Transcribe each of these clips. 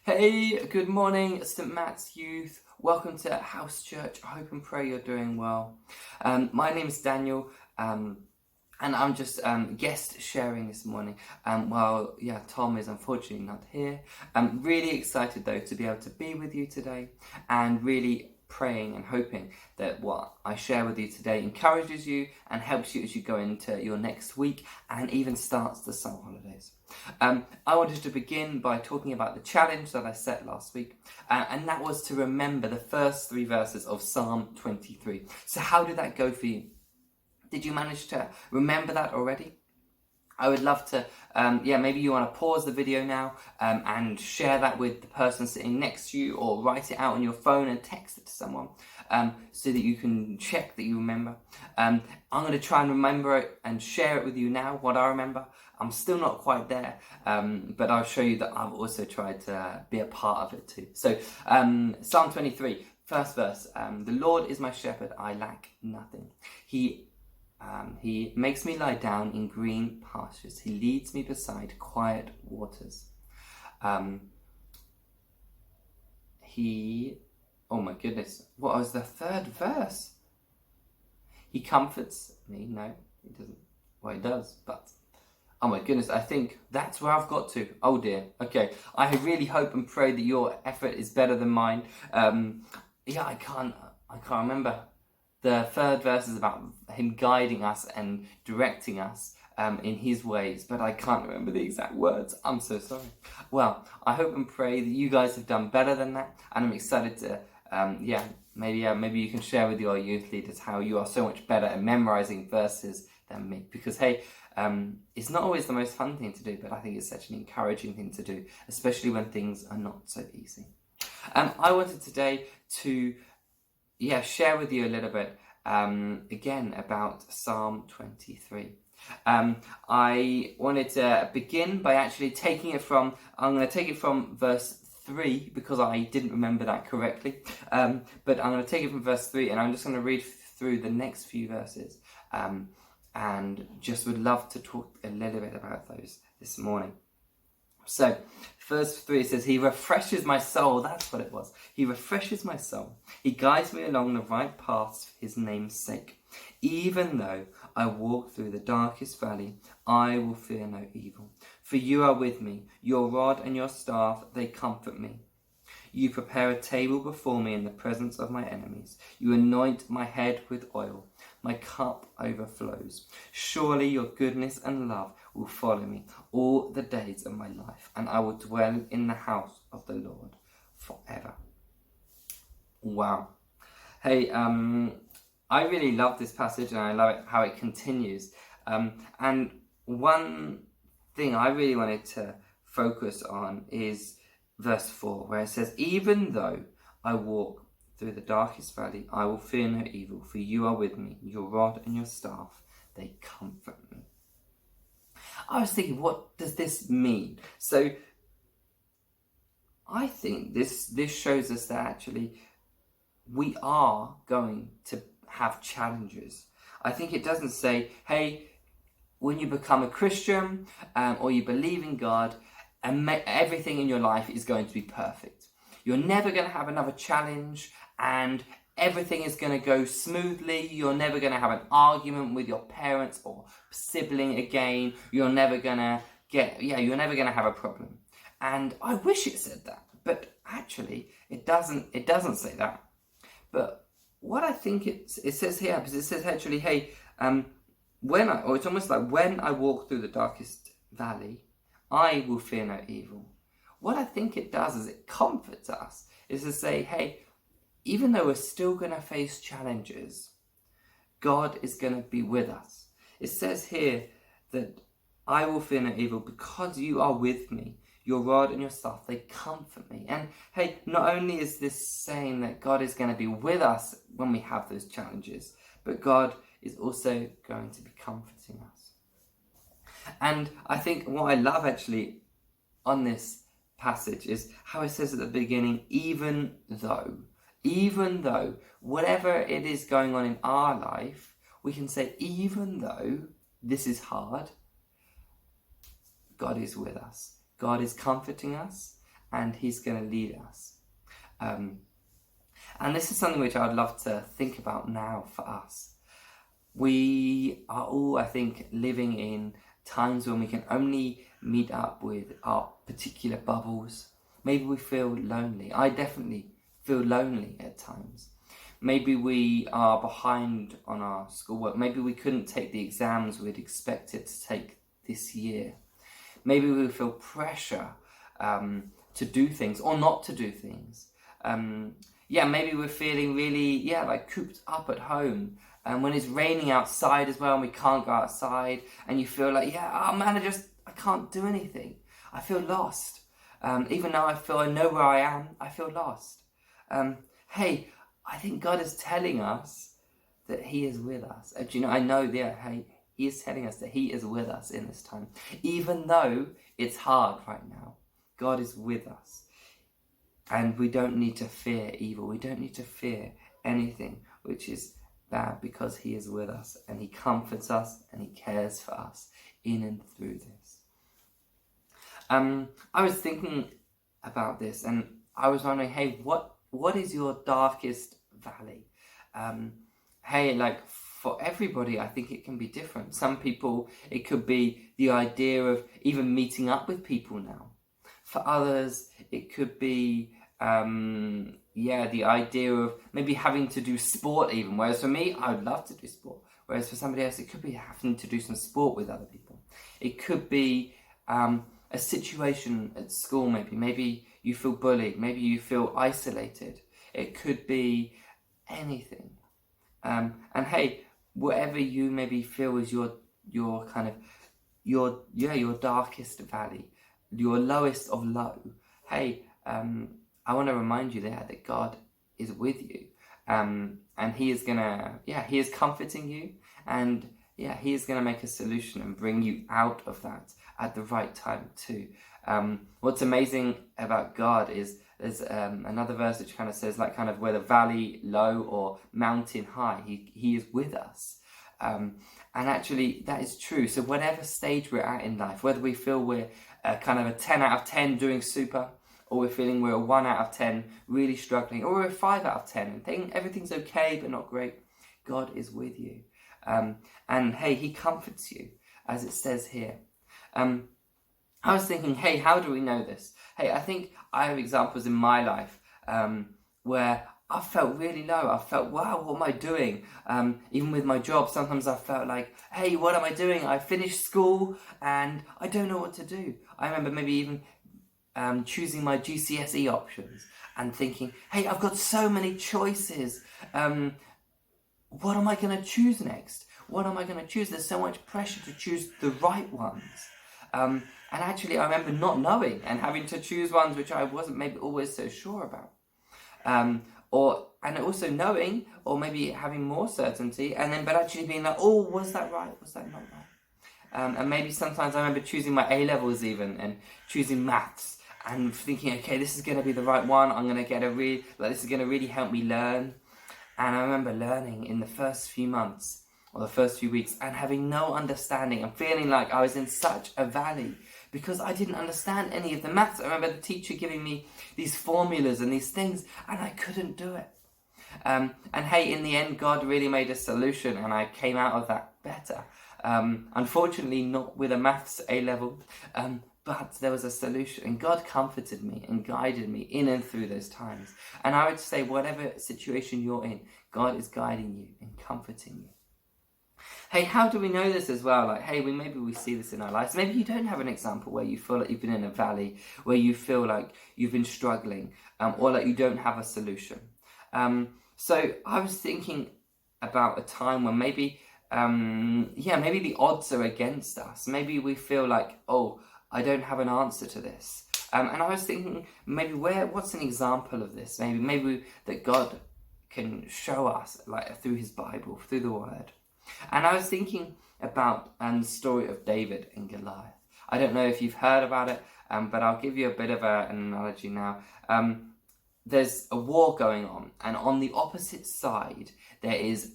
Hey, good morning, St. Matt's Youth. Welcome to House Church. I hope and pray you're doing well. My name is Daniel, and I'm just guest sharing this morning. Tom is unfortunately not here. I'm really excited though to be able to be with you today, and really praying and hoping that what I share with you today encourages you and helps you as you go into your next week and even starts the summer holidays. I wanted to begin by talking about the challenge that I set last week, and that was to remember the first three verses of Psalm 23. So how did that go for you? Did you manage to remember that already? I would love to, maybe you want to pause the video now and share that with the person sitting next to you, or write it out on your phone and text it to someone so that you can check that you remember. I'm going to try and remember it and share it with you now, what I remember. I'm still not quite there, but I'll show you that I've also tried to be a part of it too. So, Psalm 23, first verse, the Lord is my shepherd, I lack nothing. He makes me lie down in green pastures. He leads me beside quiet waters. Oh my goodness, what was the third verse? He comforts me. No, he doesn't. Well, he does, but oh my goodness, I think that's where I've got to. Oh dear. Okay, I really hope and pray that your effort is better than mine. I can't remember. The third verse is about him guiding us and directing us in his ways, but I can't remember the exact words. I'm so sorry. Well, I hope and pray that you guys have done better than that, and I'm excited to, maybe you can share with your youth leaders how you are so much better at memorizing verses than me. Because hey, it's not always the most fun thing to do, but I think it's such an encouraging thing to do, especially when things are not so easy. I wanted today to share with you a little bit again about Psalm 23. I wanted to begin by actually I'm going to take it from verse 3 because I didn't remember that correctly. But I'm going to take it from verse 3 and I'm just going to read through the next few verses. And just would love to talk a little bit about those this morning. So, verse 3 says, He refreshes my soul. That's what it was. He refreshes my soul. He guides me along the right paths for his name's sake. Even though I walk through the darkest valley, I will fear no evil. For you are with me. Your rod and your staff, they comfort me. You prepare a table before me in the presence of my enemies. You anoint my head with oil. My cup overflows. Surely your goodness and love will follow me all the days of my life, and I will dwell in the house of the Lord forever. Wow. Hey, I really love this passage, and I love it how it continues. And one thing I really wanted to focus on is verse 4, where it says, Even though I walk through the darkest valley, I will fear no evil, for you are with me. Your rod and your staff, they comfort me. I was thinking, what does this mean? So I think this shows us that actually we are going to have challenges. I think it doesn't say, hey, when you become a Christian or you believe in God, and everything in your life is going to be perfect. You're never going to have another challenge, and everything is going to go smoothly. You're never going to have an argument with your parents or sibling again. You're never going to have a problem. And I wish it said that, but actually it doesn't say that. But what I think it says here, because it says actually, hey, it's almost like when I walk through the darkest valley, I will fear no evil. What I think it does is it comforts us, is to say, hey, even though we're still going to face challenges, God is going to be with us. It says here that I will fear no evil because you are with me. Your rod and your staff, they comfort me. And hey, not only is this saying that God is going to be with us when we have those challenges, but God is also going to be comforting us. And I think what I love actually on this passage is how it says at the beginning, even though, whatever it is going on in our life, we can say, even though this is hard, God is with us. God is comforting us, and he's going to lead us. And this is something which I'd love to think about now for us. We are all, I think, living in times when we can only meet up with our particular bubbles. Maybe we feel lonely. I definitely feel lonely at times. Maybe we are behind on our schoolwork. Maybe we couldn't take the exams we'd expected to take this year. Maybe we feel pressure to do things or not to do things. Maybe we're feeling really, like cooped up at home. And when it's raining outside as well and we can't go outside, and you feel like, I can't do anything. I feel lost. Even though I know where I am, I feel lost. I think God is telling us that he is with us. He is telling us that he is with us in this time. Even though it's hard right now, God is with us. And we don't need to fear evil. We don't need to fear anything which is bad, because he is with us and he comforts us and he cares for us in and through this. I was thinking about this and I was wondering, what is your darkest valley? For everybody, I think it can be different. Some people, it could be the idea of even meeting up with people now. For others, it could be the idea of maybe having to do sport even. Whereas for me, I would love to do sport. Whereas for somebody else, it could be having to do some sport with other people. It could be a situation at school maybe. Maybe you feel bullied. Maybe you feel isolated. It could be anything. Whatever you maybe feel is your darkest valley, your lowest of low. I want to remind you there that God is with you, and he is he is comforting you, and he is gonna make a solution and bring you out of that at the right time too. What's amazing about God is there's another verse which kind of says where the valley low or mountain high, he is with us. And actually that is true. So whatever stage we're at in life, whether we feel we're kind of a 10 out of 10 doing super, or we're feeling we're a 1 out of 10 really struggling, or we're a 5 out of 10 and think everything's okay but not great, God is with you. He comforts you, as it says here. I was thinking, how do we know this? I think I have examples in my life where I felt really low. I felt, wow, what am I doing? Even with my job, sometimes I felt like, what am I doing? I finished school and I don't know what to do. I remember maybe even choosing my GCSE options and thinking, I've got so many choices. What am I going to choose next? What am I going to choose? There's so much pressure to choose the right ones. And actually, I remember not knowing and having to choose ones which I wasn't maybe always so sure about. And also knowing, or maybe having more certainty, but actually being like, was that right? Was that not right? And maybe sometimes I remember choosing my A-levels even, and choosing maths, and thinking, this is going to be the right one. I'm going to get this is going to really help me learn. And I remember learning in the first few months, or the first few weeks, and having no understanding, and feeling like I was in such a valley, because I didn't understand any of the maths. I remember the teacher giving me these formulas and these things, and I couldn't do it. In the end, God really made a solution, and I came out of that better. Unfortunately, not with a maths A-level, but there was a solution, and God comforted me and guided me in and through those times. And I would say, whatever situation you're in, God is guiding you and comforting you. How do we know this as well? Maybe we see this in our lives. Maybe you don't have an example where you feel like you've been in a valley, where you feel like you've been struggling, or like you don't have a solution. So I was thinking about a time when maybe the odds are against us. Maybe we feel like, I don't have an answer to this. And I was thinking, maybe what's an example of this? Maybe that God can show us, through his Bible, through the Word. And I was thinking about the story of David and Goliath. I don't know if you've heard about it, but I'll give you a bit of an analogy now. There's a war going on, and on the opposite side, there is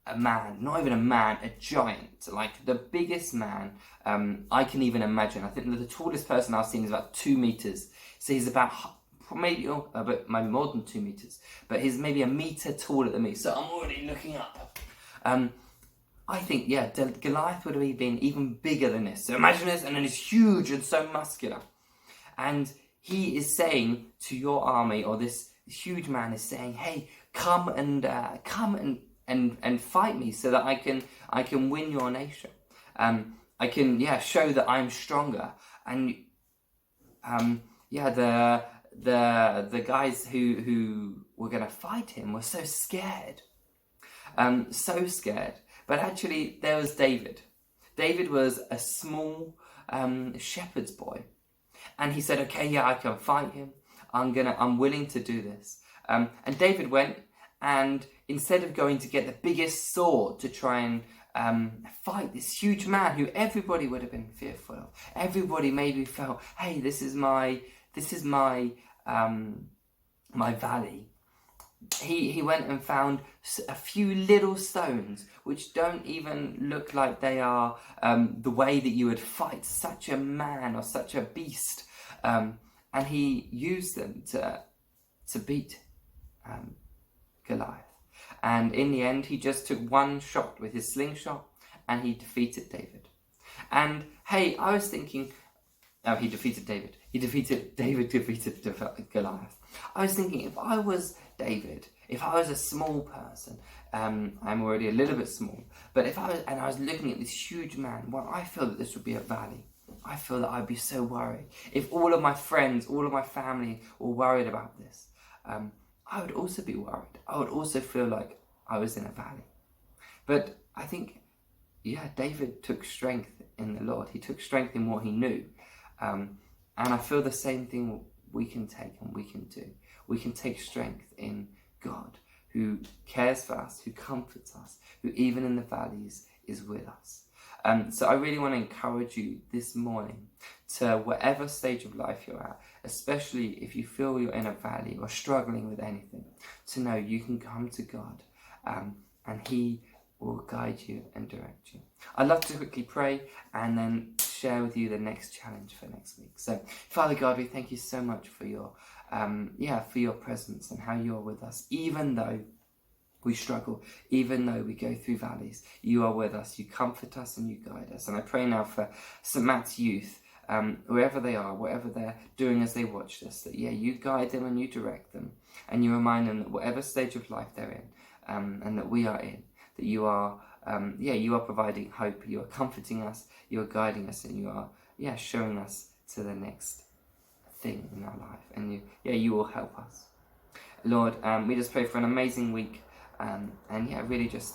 a man, not even a man, a giant, like the biggest man I can even imagine. I think the tallest person I've seen is about 2 meters. So he's about maybe a bit, maybe more than 2 meters, but he's maybe a meter taller than me. So I'm already looking up. I think, yeah, Goliath would have been even bigger than this. So imagine this, and then he's huge and so muscular. And he is saying to your army, or this huge man is saying, hey, come and fight me so that I can win your nation. I can, show that I'm stronger. And the guys who were going to fight him were so scared. But actually, there was David. David was a small shepherd's boy. And he said, okay, yeah, I can fight him. I'm willing to do this. And David went, and instead of going to get the biggest sword to try and fight this huge man who everybody would have been fearful of, everybody maybe felt, hey, this is my valley. He went and found a few little stones which don't even look like they are the way that you would fight such a man or such a beast, and he used them to beat Goliath. And in the end, he just took one shot with his slingshot and he defeated David. And hey, I was thinking, he defeated David. David defeated Goliath. I was thinking, if I was David, if I was a small person, I'm already a little bit small, but if I was looking at this huge man, well, I feel that this would be a valley. I feel that I'd be so worried. If all of my friends, all of my family were worried about this, I would also be worried. I would also feel like I was in a valley. But I think, David took strength in the Lord. He took strength in what he knew. And I feel the same thing we can take and we can do. We can take strength in God, who cares for us, who comforts us, who even in the valleys is with us. So I really want to encourage you this morning to whatever stage of life you're at, especially if you feel you're in a valley or struggling with anything, to know you can come to God and He will guide you and direct you. I'd love to quickly pray and then share with you the next challenge for next week. So, Father God, we thank you so much for your presence and how you're with us, even though we struggle, even though we go through valleys. You are with us, you comfort us and you guide us. And I pray now for St. Matt's youth, wherever they are, whatever they're doing as they watch this, that you guide them and you direct them, and you remind them that whatever stage of life they're in, and that we are in, that you are providing hope, you are comforting us, you are guiding us, and you are showing us to the next thing in our life, and you will help us. Lord, we just pray for an amazing week, and really just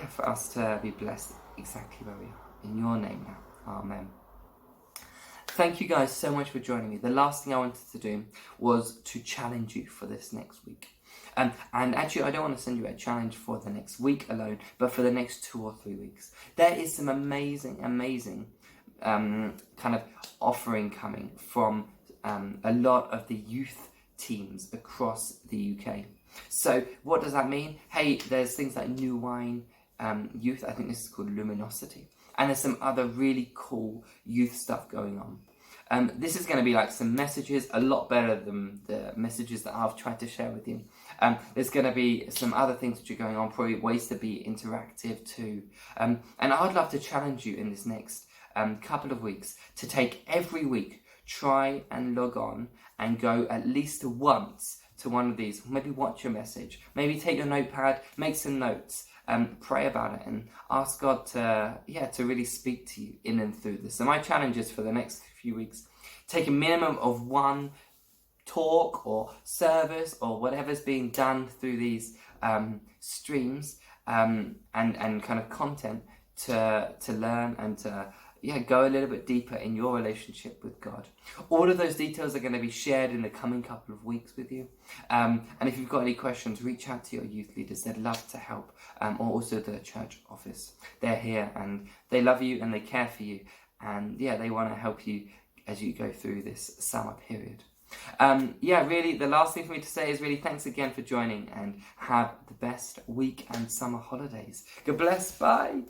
for us to be blessed exactly where we are. In your name now, amen. Thank you guys so much for joining me. The last thing I wanted to do was to challenge you for this next week. And actually, I don't want to send you a challenge for the next week alone, but for the next 2 or 3 weeks. There is some amazing kind of offering coming from a lot of the youth teams across the UK. So what does that mean? Hey, there's things like New Wine Youth, I think this is called Luminosity. And there's some other really cool youth stuff going on. This is going to be like some messages, a lot better than the messages that I've tried to share with you. There's going to be some other things which are going on, probably ways to be interactive too. And I'd love to challenge you in this next couple of weeks to take every week, try and log on and go at least once to one of these. Maybe watch a message, maybe take your notepad, make some notes, pray about it and ask God to really speak to you in and through this. So my challenge is for the next few weeks, take a minimum of one talk or service or whatever's being done through these streams and kind of content to learn and to go a little bit deeper in your relationship with God. All of those details are going to be shared in the coming couple of weeks with you. And if you've got any questions, reach out to your youth leaders. They'd love to help. Or also the church office. They're here and they love you and they care for you. And they want to help you as you go through this summer period. Yeah, really, the last thing for me to say is really thanks again for joining, and have the best week and summer holidays. God bless. Bye.